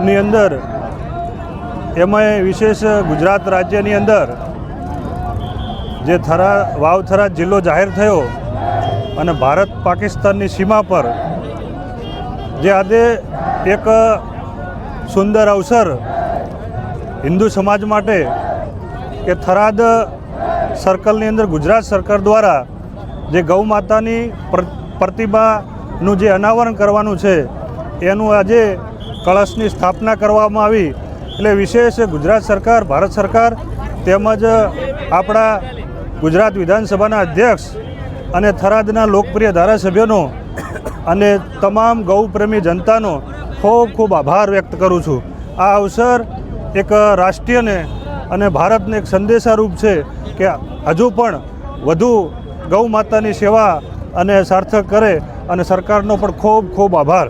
ની અંદર એમાંય વિશેષ ગુજરાત રાજ્યની અંદર જે વાવ-થરાદ જિલ્લો જાહેર થયો અને ભારત પાકિસ્તાનની સીમા પર જે આજે એક સુંદર અવસર હિન્દુ સમાજ માટે કે થરાદ સર્કલની અંદર ગુજરાત સરકાર દ્વારા જે ગૌ માતાની પ્રતિમાનું જે અનાવરણ કરવાનું છે એનું આજે કળશની સ્થાપના કરવામાં આવી। એટલે વિશેષ ગુજરાત સરકાર, ભારત સરકાર તેમજ આપણા ગુજરાત વિધાનસભાના અધ્યક્ષ અને થરાદના લોકપ્રિય ધારાસભ્યોનો અને તમામ ગૌપ્રેમી જનતાનો ખૂબ ખૂબ આભાર વ્યક્ત કરું છું। આ અવસર એક રાષ્ટ્રીયને અને ભારતને એક સંદેશારૂપ છે કે હજુ પણ વધુ ગૌ માતાની સેવા અને સાર્થક કરે, અને સરકારનો પણ ખૂબ ખૂબ આભાર।